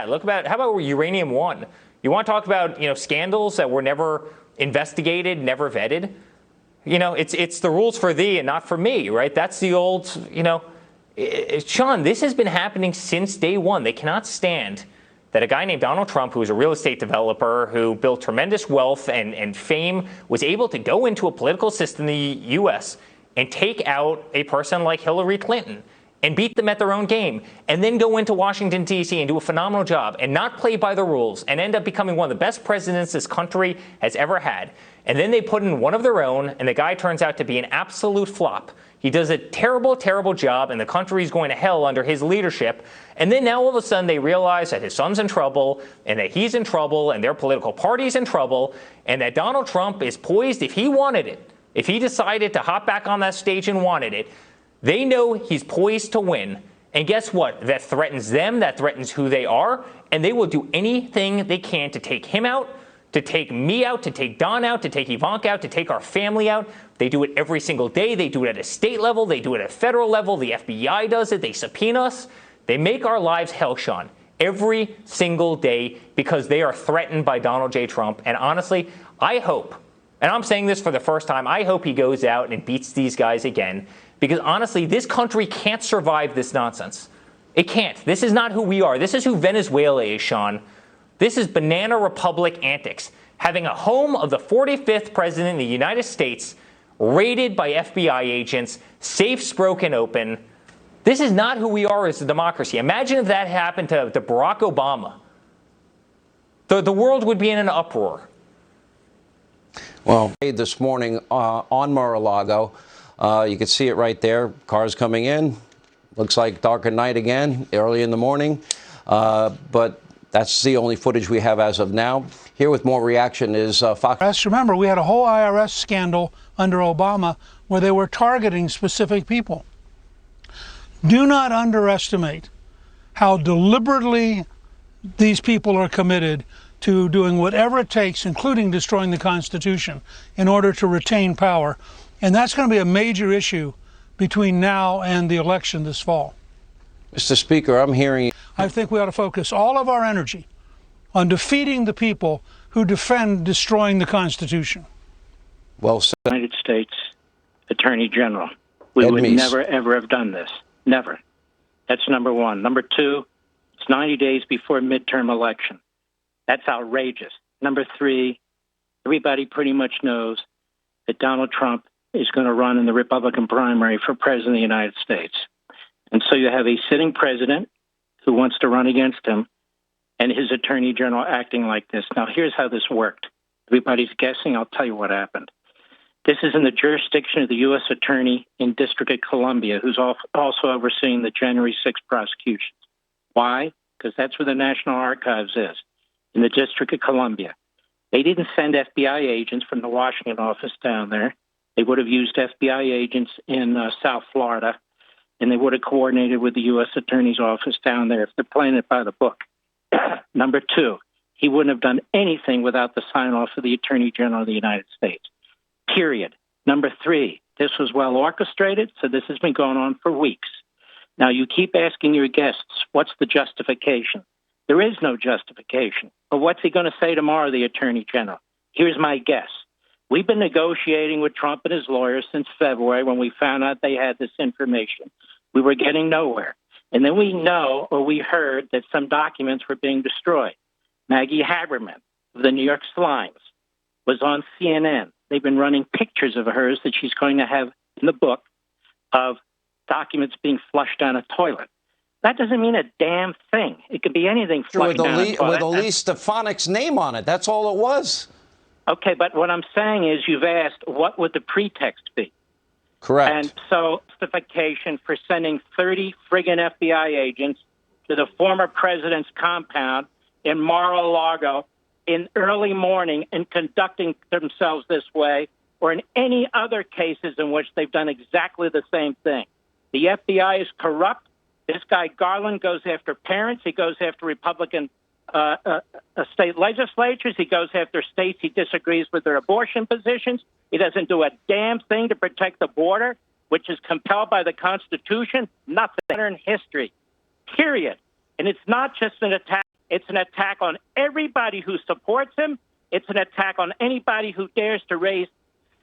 that. How about Uranium One? You want to talk about, scandals that were never investigated, never vetted? It's the rules for thee and not for me, right? That's the old, Sean, this has been happening since day one. They cannot stand that a guy named Donald Trump, who is a real estate developer, who built tremendous wealth and fame, was able to go into a political system in the U.S. and take out a person like Hillary Clinton and beat them at their own game, and then go into Washington, D.C. and do a phenomenal job and not play by the rules and end up becoming one of the best presidents this country has ever had. And then they put in one of their own, and the guy turns out to be an absolute flop. He does a terrible, terrible job, and the country's going to hell under his leadership. And then now all of a sudden they realize that his son's in trouble, and that he's in trouble, and their political party's in trouble, and that Donald Trump is poised, if he wanted it, if he decided to hop back on that stage and wanted it, they know he's poised to win. And guess what? That threatens them, that threatens who they are, and they will do anything they can to take him out, to take me out, to take Don out, to take Ivanka out, to take our family out. They do it every single day. They do it at a state level. They do it at a federal level. The FBI does it. They subpoena us. They make our lives hell, Sean, every single day because they are threatened by Donald J. Trump. And honestly, I hope, and I'm saying this for the first time, I hope he goes out and beats these guys again. Because honestly, this country can't survive this nonsense. It can't. This is not who we are. This is who Venezuela is, Sean. This is banana republic antics. Having a home of the 45th president of the United States raided by FBI agents, safes broken open. This is not who we are as a democracy. Imagine if that happened to Barack Obama. The world would be in an uproar. Well, this morning on Mar-A-Lago, you can see it right there. Cars coming in. Looks like dark at night again, early in the morning. But that's the only footage we have as of now. Here with more reaction is Fox. Remember, we had a whole IRS scandal under Obama where they were targeting specific people. Do not underestimate how deliberately these people are committed to doing whatever it takes, including destroying the Constitution, in order to retain power. And that's going to be a major issue between now and the election this fall. Mr. Speaker, I'm hearing... I think we ought to focus all of our energy on defeating the people who defend destroying the Constitution. Well said. United States Attorney General. We would never, ever have done this. Never. That's number one. Number two, it's 90 days before midterm election. That's outrageous. Number three, everybody pretty much knows that Donald Trump is going to run in the Republican primary for president of the United States. And so you have a sitting president who wants to run against him and his attorney general acting like this. Now, here's how this worked. Everybody's guessing. I'll tell you what happened. This is in the jurisdiction of the U.S. Attorney in District of Columbia, who's also overseeing the January 6th prosecutions. Why? Because that's where the National Archives is, in the District of Columbia. They didn't send FBI agents from the Washington office down there. They would have used FBI agents in South Florida, and they would have coordinated with the U.S. Attorney's Office down there if they're playing it by the book. Number two, he wouldn't have done anything without the sign-off of the Attorney General of the United States, period. Number three, this was well orchestrated, so this has been going on for weeks. Now, you keep asking your guests, what's the justification? There is no justification. But what's he going to say tomorrow, the Attorney General? Here's my guess. We've been negotiating with Trump and his lawyers since February when we found out they had this information. We were getting nowhere. And then we heard that some documents were being destroyed. Maggie Haberman of the New York Slimes was on CNN. They've been running pictures of hers that she's going to have in the book of documents being flushed down a toilet. That doesn't mean a damn thing. It could be anything flushed down a toilet. With Elise Stefanik's name on it. That's all it was. Okay, but what I'm saying is you've asked, what would the pretext be? Correct. And so justification for sending 30 friggin' FBI agents to the former president's compound in Mar-A-Lago in early morning and conducting themselves this way, or in any other cases in which they've done exactly the same thing. The FBI is corrupt. This guy Garland goes after parents. He goes after Republican state legislatures. He goes after states he disagrees with their abortion positions. He doesn't do a damn thing to protect the border, which is compelled by the Constitution. Nothing in history, period. And it's not just an attack It's an attack on everybody who supports him. It's an attack on anybody who dares to raise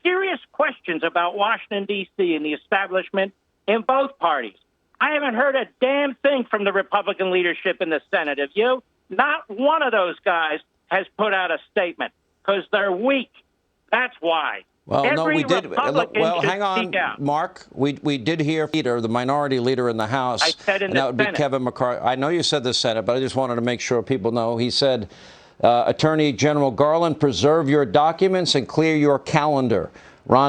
serious questions about Washington, D.C. and the establishment in both parties. I haven't heard a damn thing from the Republican leadership in the Senate. Have you? Not one of those guys has put out a statement because they're weak. That's why. Well, no, we did. Republican Well, hang on, Mark. We did hear the minority leader in the House. I said in and the that would Senate. be Kevin McCarthy. I know you said the Senate, but I just wanted to make sure people know. He said, Attorney General Garland, preserve your documents and clear your calendar. Ron